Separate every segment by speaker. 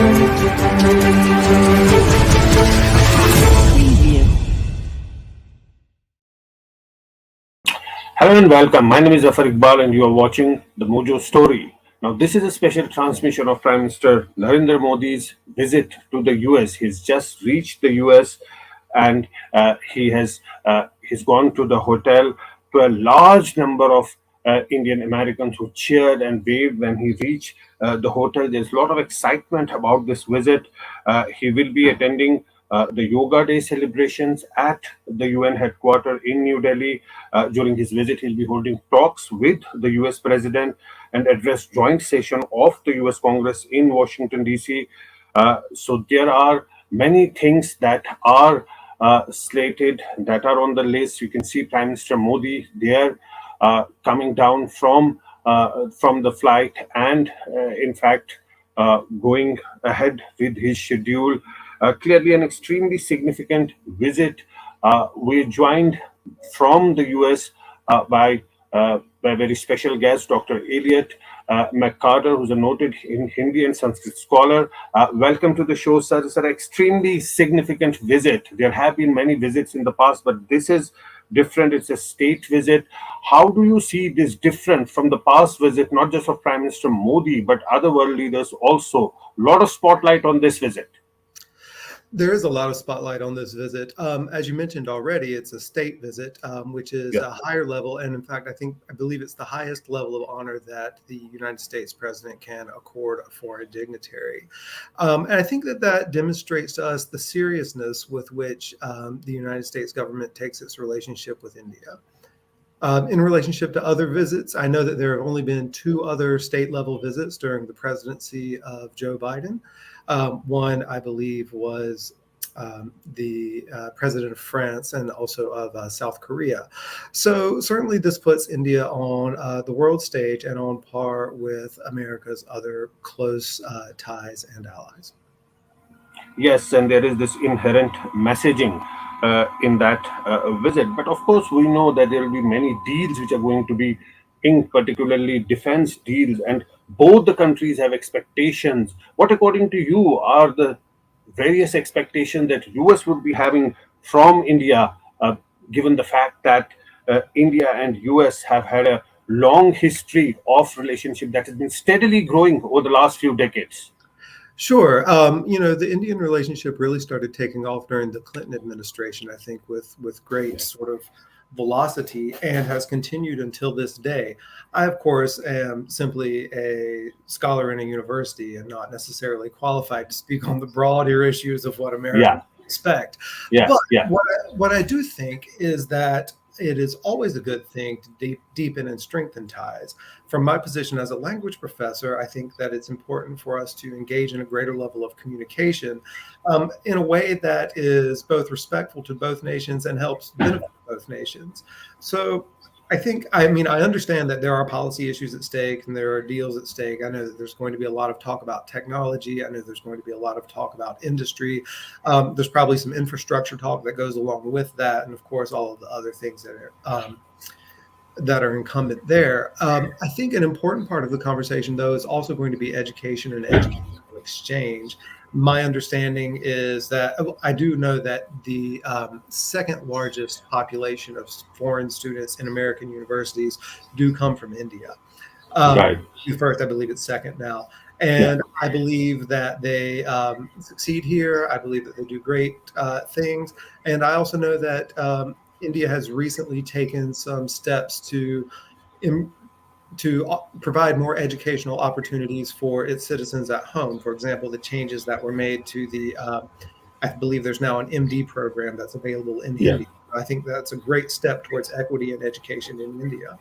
Speaker 1: Hello and welcome. My name is Zaffar Iqbal and you are watching the Mojo Story. Now, this is a special transmission of Prime Minister Narendra Modi's visit to the US. He's just reached the US and he's gone to the hotel. To a large number of Indian Americans who cheered and waved when he reached the hotel. There's a lot of excitement about this visit. He will be attending the Yoga Day celebrations at the UN headquarters in New Delhi. During his visit, he'll be holding talks with the US President and address joint session of the US Congress in Washington, D.C. So there are many things that are slated, that are on the list. You can see Prime Minister Modi there coming down from the flight and, in fact, going ahead with his schedule. Clearly, an extremely significant visit. We're joined from the US by a very special guest, Dr. Elliot McCarter, who's a noted Hindi and Sanskrit scholar. Welcome to the show, sir. It's an extremely significant visit. There have been many visits in the past, but this is different. It's a state visit. How do you see this different from the past visit, not just of Prime Minister Modi, but other world leaders also? A lot of spotlight on this visit.
Speaker 2: There is a lot of spotlight on this visit. As you mentioned already, it's a state visit, which is a higher level. And in fact, I believe it's the highest level of honor that the United States president can accord a foreign dignitary. And I think that demonstrates to us the seriousness with which the United States government takes its relationship with India. In relationship to other visits, I know that there have only been 2 other state level visits during the presidency of Joe Biden. One, I believe, was the president of France and also of South Korea. So certainly this puts India on the world stage and on par with America's other close ties and allies.
Speaker 1: Yes, and there is this inherent messaging in that visit. But of course, we know that there will be many deals which are going to be inked, particularly defense deals, and both the countries have expectations. What, according to you, are the various expectations that US would be having from India, given the fact that India and US have had a long history of relationship that has been steadily growing over the last few decades?
Speaker 2: Sure. The Indian relationship really started taking off during the Clinton administration, I think, with great sort of velocity, and has continued until this day. I, of course, am simply a scholar in a university and not necessarily qualified to speak on the broader issues of what Americans expect. But what I do think is that it is always a good thing to deepen and strengthen ties. From my position as a language professor, I think that it's important for us to engage in a greater level of communication in a way that is both respectful to both nations and helps benefit both nations. So I understand that there are policy issues at stake and there are deals at stake. I know that there's going to be a lot of talk about technology. I know there's going to be a lot of talk about industry. There's probably some infrastructure talk that goes along with that. And of course, all of the other things that are incumbent there. I think an important part of the conversation, though, is also going to be education and educational exchange. My understanding is that I do know that the second largest population of foreign students in American universities do come from India. First, I believe it's second now. And I believe that they succeed here. I believe that they do great things. And I also know that India has recently taken some steps to provide more educational opportunities for its citizens at home. For example, the changes that were made to I believe there's now an MD program that's available in Hindi. I think that's a great step towards equity and education in India.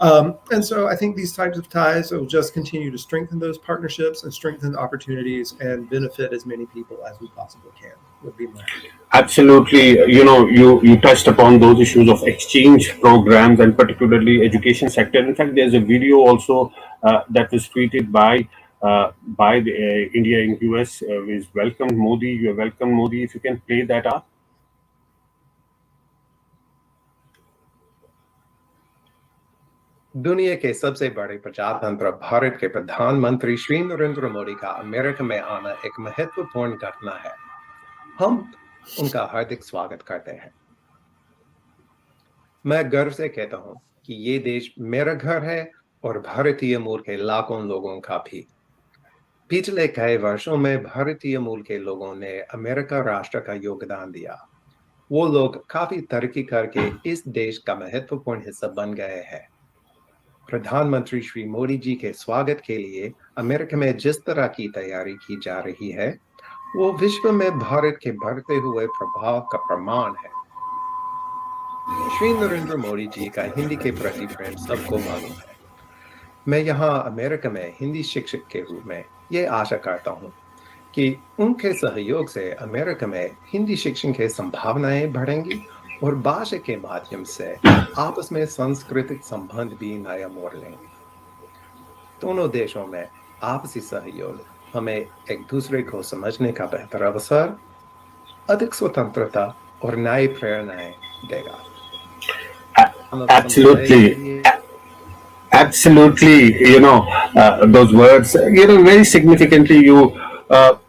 Speaker 2: And so I think these types of ties will just continue to strengthen those partnerships and strengthen opportunities and benefit as many people as we possibly can, would be my opinion.
Speaker 1: Absolutely. You touched upon those issues of exchange programs and particularly education sector. In fact, there's a video also that was tweeted by the India in US is welcome Modi. You're welcome Modi. If you can play that up.
Speaker 3: दुनिया के सबसे बड़े प्रजातंत्र भारत के प्रधानमंत्री श्री नरेंद्र मोदी का America में आना एक महत्वपूर्ण घटना है। हम उनका हार्दिक स्वागत करते हैं। मैं गर्व से कहता हूं कि ये देश मेरा घर है और भारतीय मूल के लाखों लोगों का भी। पिछले कई वर्षों में भारतीय मूल के लोगों ने अमेरिका राष्ट्र का योगदान दिया। वो लोग काफी तरक्की करके इस देश का महत्वपूर्ण हिस्सा बन गए हैं। प्रधानमंत्री श्री मोदी जी के स्वागत के लिए अमेरिका में जिस तरह की तैयारी की जा रही है, वो विश्व में भारत के बढ़ते हुए प्रभाव का प्रमाण है। श्री नरेंद्र मोदी जी का हिंदी के प्रति प्रेम सबको मालूम है। मैं यहाँ अमेरिका में हिंदी शिक्षक के रूप में ये आशा करता हूँ कि उनके सहयोग से अमेरिका में हिंदी शिक्षण की संभावनाएं बढ़ेंगी और भाषा के माध्यम से आपस में सांस्कृतिक संबंध भी नया मोड़ लेंगे। दोनों देशों में आपसी सहयोग हमें एक दूसरे को समझने का बेहतर अवसर, अधिक स्वतंत्रता और नई प्रेरणाएं देगा।
Speaker 1: Absolutely. Absolutely, those words, very significantly, you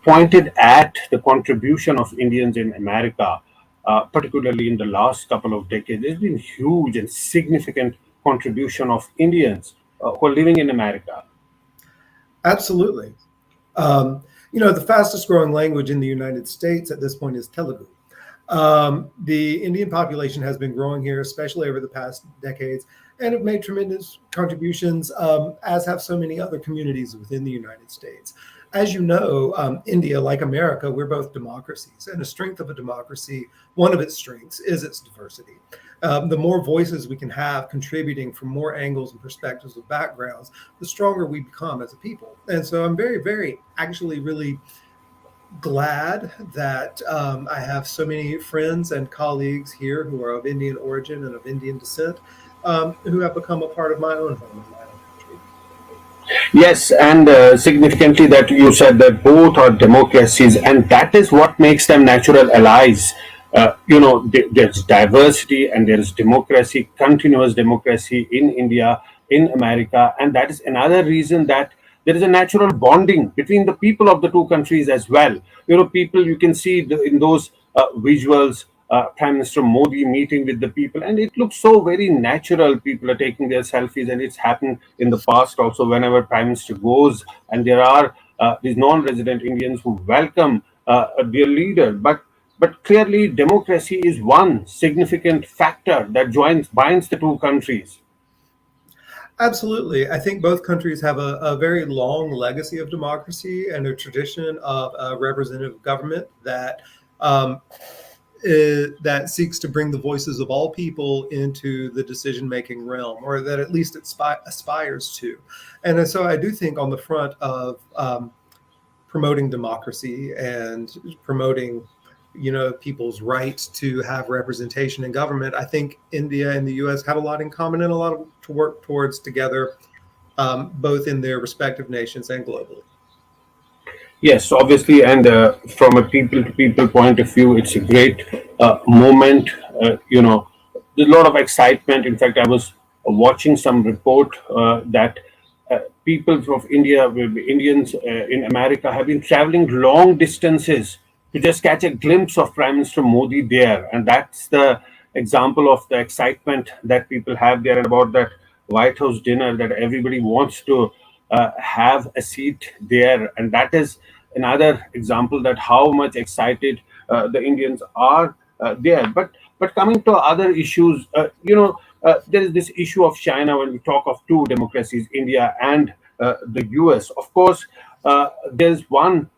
Speaker 1: pointed at the contribution of Indians in America, particularly in the last couple of decades. There's been huge and significant contribution of Indians who are living in America.
Speaker 2: Absolutely. The fastest growing language in the United States at this point is Telugu. The Indian population has been growing here, especially over the past decades, and have made tremendous contributions, as have so many other communities within the United States. As you know, India, like America, we're both democracies, and the strength of a democracy, one of its strengths is its diversity. The more voices we can have contributing from more angles and perspectives of backgrounds, the stronger we become as a people. And so I'm very, very actually really glad that I have so many friends and colleagues here who are of Indian origin and of Indian descent, who have become a part of my own home and my own country.
Speaker 1: Yes, and significantly that you said that both are democracies, and that is what makes them natural allies. There's diversity and there is democracy, continuous democracy in India, in America, and that is another reason that there is a natural bonding between the people of the two countries as well. People, you can see in those visuals, Prime Minister Modi meeting with the people, and it looks so very natural. People are taking their selfies, and it's happened in the past also. Whenever Prime Minister goes, and there are these non-resident Indians who welcome their leader, but clearly democracy is one significant factor that binds the two countries.
Speaker 2: Absolutely. I think both countries have a very long legacy of democracy and a tradition of a representative government that that seeks to bring the voices of all people into the decision-making realm, or that at least it aspires to. And so I do think on the front of promoting democracy and promoting people's right to have representation in government, I think India and the US have a lot in common and a lot to work towards together, both in their respective nations and globally.
Speaker 1: Yes, obviously, and from a people-to-people point of view, it's a great moment. There's a lot of excitement. In fact, I was watching some report that people from India, Indians in America, have been traveling long distances to just catch a glimpse of Prime Minister Modi there, and that's the example of the excitement that people have there, and about that White House dinner that everybody wants to have a seat there, and that is another example that how much excited the Indians are there. But coming to other issues, there is this issue of China when we talk of two democracies, India and the US. Of course, there's one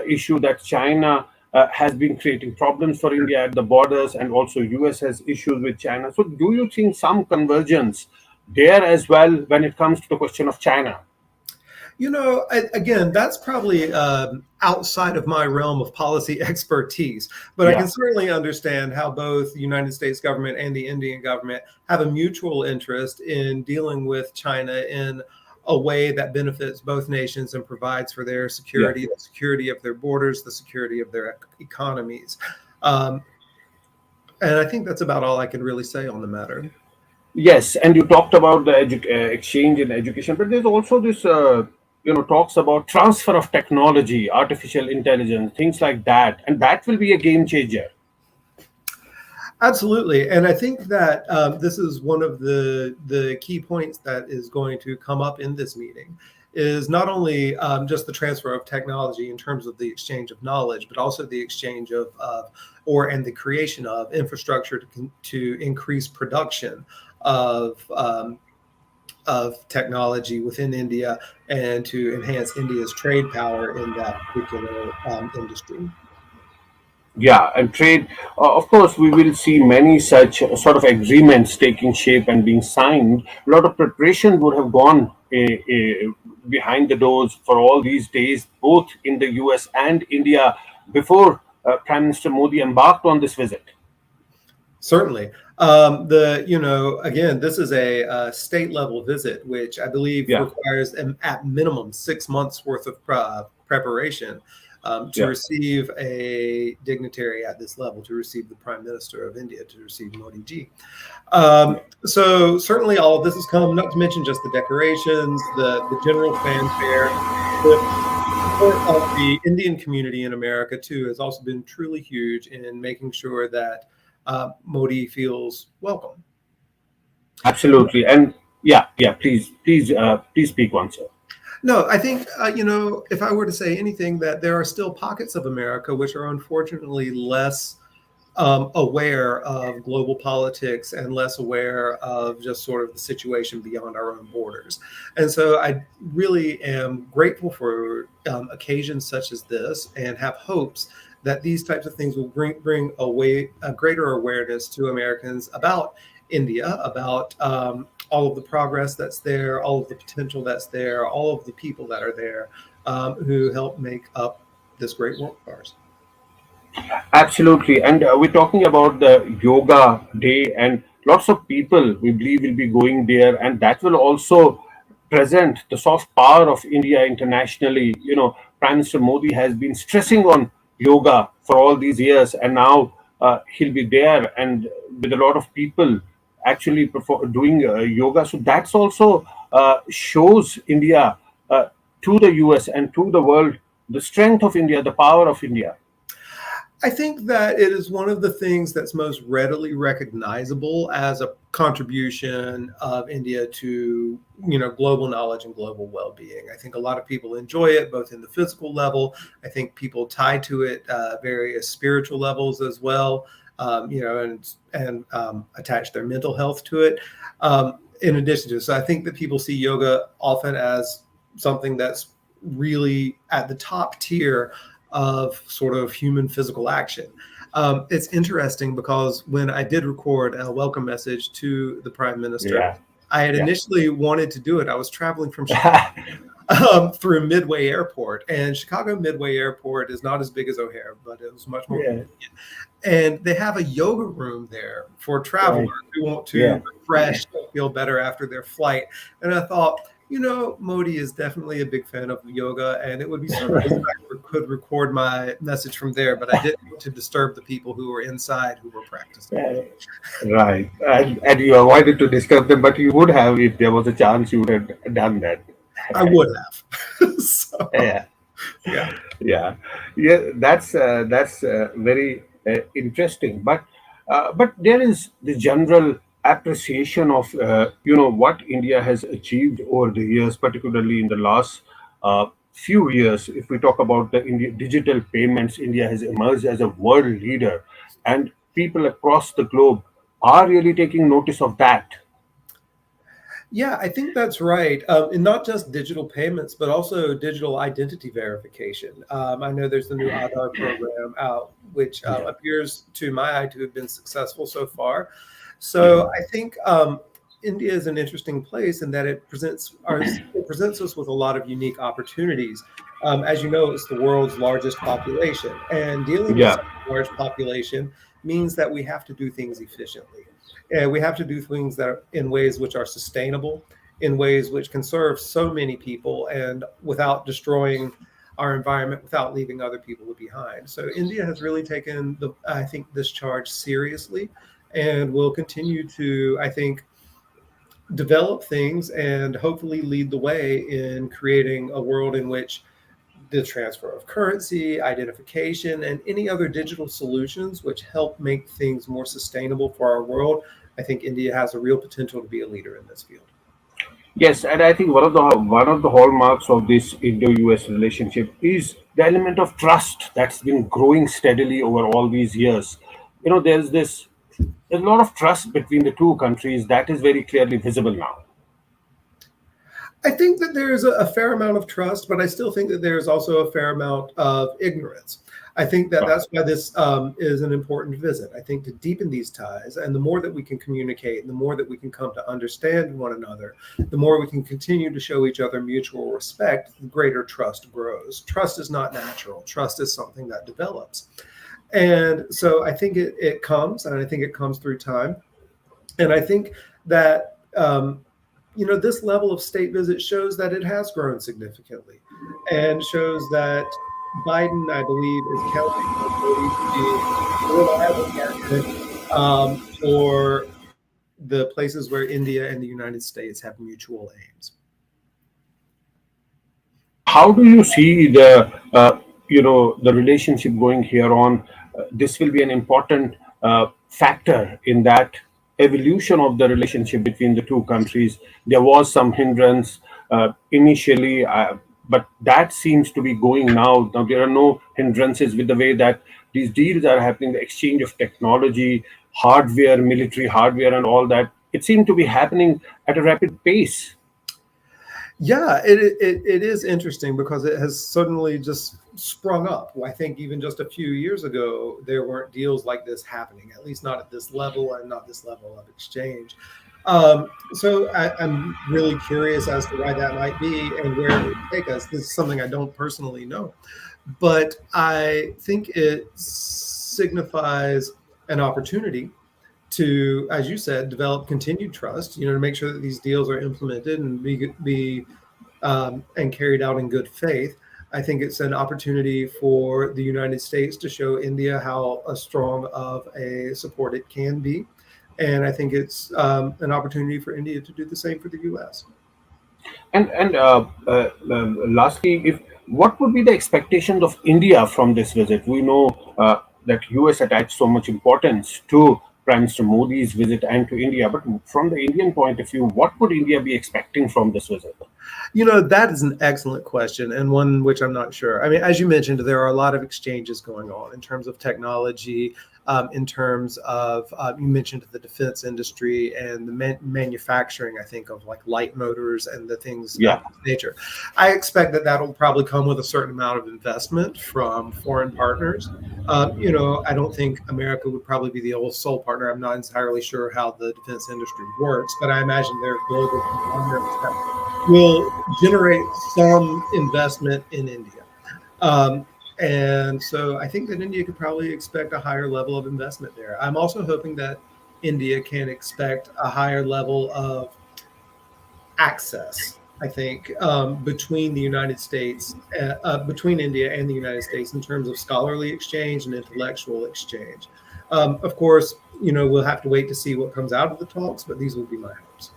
Speaker 1: issue that China has been creating problems for India at the borders, and also US has issues with China. So, do you think some convergence there as well when it comes to the question of China?
Speaker 2: Again, that's probably outside of my realm of policy expertise, but I
Speaker 1: Yeah.
Speaker 2: can certainly understand how both the United States government and the Indian government have a mutual interest in dealing with China in a way that benefits both nations and provides for their security, the security of their borders, the security of their economies. And I think that's about all I can really say on the matter.
Speaker 1: Yes, and you talked about the exchange in education, but there's also this, talks about transfer of technology, artificial intelligence, things like that, and that will be a game changer.
Speaker 2: Absolutely, and I think that this is one of the key points that is going to come up in this meeting. Is not only just the transfer of technology in terms of the exchange of knowledge, but also the exchange and the creation of infrastructure to increase production of technology within India and to enhance India's trade power in that particular industry.
Speaker 1: Yeah, and trade, of course, we will see many such sort of agreements taking shape and being signed. A lot of preparation would have gone behind the doors for all these days, both in the US and India, before Prime Minister Modi embarked on this visit.
Speaker 2: Certainly. Again, this is a state level visit, which I believe
Speaker 1: Yeah,
Speaker 2: requires at minimum 6 months worth of preparation to
Speaker 1: yeah.
Speaker 2: receive a dignitary at this level, to receive the Prime Minister of India, to receive Modi ji. So certainly all of this has come, not to mention just the decorations, the general fanfare. The support of the Indian community in America, too, has also been truly huge in making sure that Modi feels welcome.
Speaker 1: Absolutely. And yeah, yeah, please speak once, sir.
Speaker 2: No, I think, if I were to say anything, that there are still pockets of America which are unfortunately less aware of global politics and less aware of just sort of the situation beyond our own borders. And so I really am grateful for occasions such as this and have hopes that these types of things will bring a greater awareness to Americans about India, about all of the progress that's there, all of the potential that's there, all of the people that are there who help make up this great work of ours.
Speaker 1: Absolutely. And we're talking about the yoga day, and lots of people we believe will be going there, and that will also present the soft power of India internationally. Prime Minister Modi has been stressing on yoga for all these years, and now he'll be there and with a lot of people actually doing yoga. So that's also shows India to the US and to the world the strength of India, the power of India.
Speaker 2: I think that it is one of the things that's most readily recognizable as a contribution of India to, global knowledge and global well-being. I think a lot of people enjoy it, both in the physical level. I think people tie to it various spiritual levels as well, and attach their mental health to it. In addition to, so I think that people see yoga often as something that's really at the top tier of sort of human physical action. It's interesting because when I did record a welcome message to the Prime Minister,
Speaker 1: Yeah,
Speaker 2: I had
Speaker 1: yeah.
Speaker 2: initially wanted to do it. I was traveling from Chicago through Midway Airport, and Chicago Midway Airport is not as big as O'Hare, but it was much more
Speaker 1: Yeah,
Speaker 2: convenient. And they have a yoga room there for travelers
Speaker 1: right.
Speaker 2: who want
Speaker 1: Yeah,
Speaker 2: to refresh, feel better after their flight. And I thought, Modi is definitely a big fan of yoga, and it would be so nice if I could record my message from there, but I didn't want to disturb the people who were inside who were practicing.
Speaker 1: yeah, right. And you avoided to disturb them, but you would have if there was a chance you would have done that.
Speaker 2: I would have. So,
Speaker 1: Yeah,
Speaker 2: yeah.
Speaker 1: yeah, yeah. That's very interesting. But there is the general appreciation of what India has achieved over the years, particularly in the last few years. If we talk about the digital payments, India has emerged as a world leader, and people across the globe are really taking notice of that.
Speaker 2: Yeah, I think that's right. And not just digital payments, but also digital identity verification. I know there's the new Aadhaar program out, which
Speaker 1: Yeah.
Speaker 2: appears to my eye to have been successful so far.
Speaker 1: Mhm.
Speaker 2: So I think India is an interesting place in that it presents us with a lot of unique opportunities. As you know, it's the world's largest population, and dealing with
Speaker 1: Yeah.
Speaker 2: such a large population means that we have to do things efficiently. And we have to do things that are in ways which are sustainable, in ways which can serve so many people and without destroying our environment, without leaving other people behind. So India has really taken I think, this charge seriously and will continue to, I think, develop things and hopefully lead the way in creating a world in which the transfer of currency, identification, and any other digital solutions which help make things more sustainable for our world. I think India has a real potential to be a leader in this field.
Speaker 1: Yes, and I think one of the hallmarks of this Indo-US relationship is the element of trust that's been growing steadily over all these years. There's a lot of trust between the two countries that is very clearly visible now.
Speaker 2: I think that there's a fair amount of trust, but I still think that there's also a fair amount of ignorance. I think that that's why this is an important visit. I think to deepen these ties, and the more that we can communicate, and the more that we can come to understand one another, the more we can continue to show each other mutual respect, the greater trust grows. Trust is not natural. Trust is something that develops. And so I think it comes, and I think it comes through time. And I think that this level of state visit shows that it has grown significantly, and shows that Biden, I believe, is counting on Modi to be a reliable partner for the places where India and the United States have mutual aims.
Speaker 1: How do you see the relationship going here on? This will be an important factor in that evolution of the relationship between the two countries. There was some hindrance initially, but that seems to be going now. Now there are no hindrances with the way that these deals are happening, the exchange of technology, hardware, military hardware, and all that. It seemed to be happening at a rapid pace.
Speaker 2: Yeah, it is interesting because it has suddenly just sprung up. I think even just a few years ago, there weren't deals like this happening, at least not at this level and not this level of exchange. So I'm really curious as to why that might be and where it would take us. This is something I don't personally know, but I think it signifies an opportunity to, as you said, develop continued trust, to make sure that these deals are implemented and be and carried out in good faith. I think it's an opportunity for the United States to show India how strong of a support it can be. And I think it's an opportunity for India to do the same for the U.S.
Speaker 1: And lastly, if what would be the expectations of India from this visit? We know that US attached so much importance to Prime Minister Modi's visit and to India, but from the Indian point of view, what would India be expecting from this visit?
Speaker 2: That is an excellent question, and one which I'm not sure. I mean, as you mentioned, there are a lot of exchanges going on in terms of technology, in terms of, you mentioned the defense industry and the manufacturing, I think, of like light motors and the things of this nature. I expect that that'll probably come with a certain amount of investment from foreign partners. I don't think America would probably be the sole partner. I'm not entirely sure how the defense industry works, but I imagine their global conglomerates will generate some investment in India. And so I think that India could probably expect a higher level of investment there. I'm also hoping that India can expect a higher level of access, I think, between the United States, between India and the United States in terms of scholarly exchange and intellectual exchange. Of course, we'll have to wait to see what comes out of the talks, but these will be my hopes.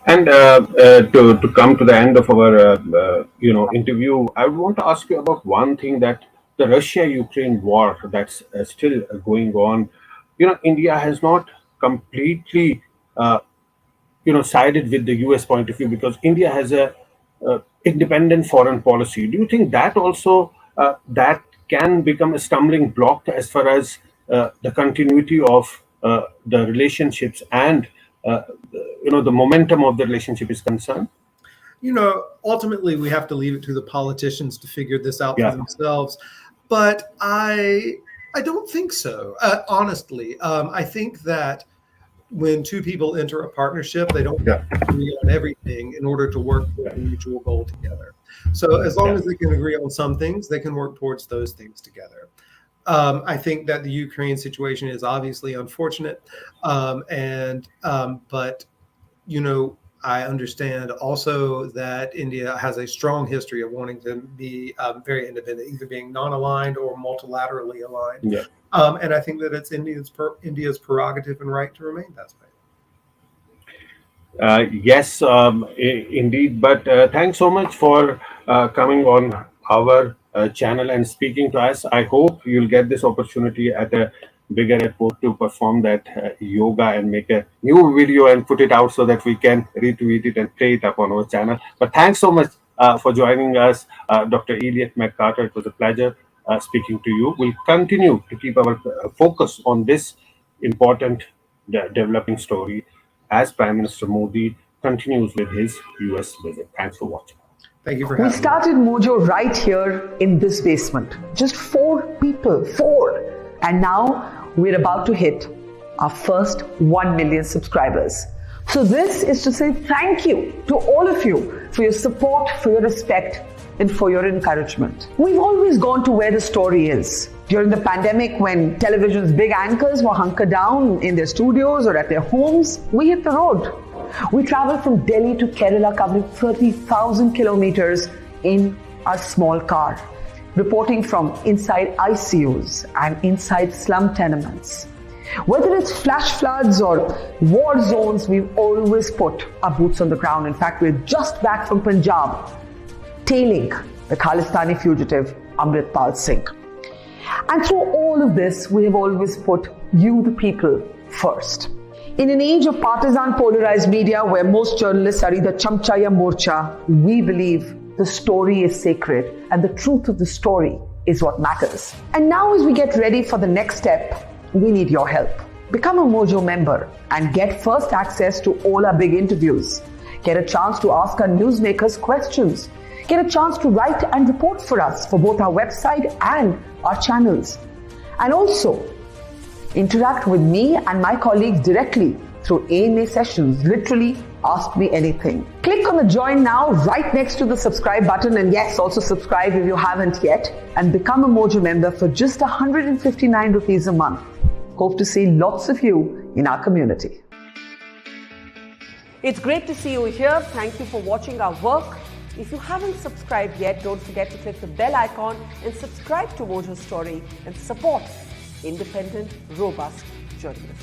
Speaker 1: And to come to the end of our interview, I want to ask you about one thing, that the Russia-Ukraine war that's still going on. India has not completely sided with the US point of view, because India has a independent foreign policy. Do you think that also that can become a stumbling block as far as the continuity of the relationships and the momentum of the relationship is concerned?
Speaker 2: Ultimately, we have to leave it to the politicians to figure this out for themselves. But I don't think so. Honestly, I think that when two people enter a partnership, they don't agree on everything in order to work toward a mutual goal together. So as long as they can agree on some things, they can work towards those things together. I think that the Ukraine situation is obviously unfortunate, but I understand also that India has a strong history of wanting to be very independent, either being non-aligned or multilaterally aligned. And I think that it's India's prerogative and right to remain that way.
Speaker 1: Yes, indeed. But thanks so much for coming on our channel and speaking to us. I hope you'll get this opportunity at a bigger airport to perform that yoga and make a new video and put it out so that we can retweet it and play it up on our channel. But thanks so much for joining us, Dr. Elliot McCarter. It was a pleasure speaking to you. We'll continue to keep our focus on this important developing story as Prime Minister Modi continues with his US visit. Thanks for watching.
Speaker 2: Thank you for
Speaker 4: We
Speaker 2: having me.
Speaker 4: started Mojo right here in this basement. Just 4 people, 4. And now we're about to hit our first 1 million subscribers. So this is to say thank you to all of you for your support, for your respect, and for your encouragement. We've always gone to where the story is. During the pandemic, when television's big anchors were hunkered down in their studios or at their homes, we hit the road. We traveled from Delhi to Kerala, covering 30,000 kilometers in a small car, reporting from inside ICUs and inside slum tenements. Whether it's flash floods or war zones, we've always put our boots on the ground. In fact, we're just back from Punjab, tailing the Khalistani fugitive Amritpal Singh. And through all of this, we have always put you, the people, first. In an age of partisan polarized media where most journalists are either chamcha ya morcha, we believe the story is sacred and the truth of the story is what matters. And now as we get ready for the next step, we need your help. Become a Mojo member and get first access to all our big interviews. Get a chance to ask our newsmakers questions. Get a chance to write and report for us for both our website and our channels. And also, interact with me and my colleagues directly through AMA sessions. Literally, ask me anything. Click on the join now right next to the subscribe button, and yes, also subscribe if you haven't yet, and become a Mojo member for just 159 rupees a month. Hope to see lots of you in our community. It's great to see you here. Thank you for watching our work. If you haven't subscribed yet, don't forget to click the bell icon and subscribe to Mojo Story and support independent, robust journalism.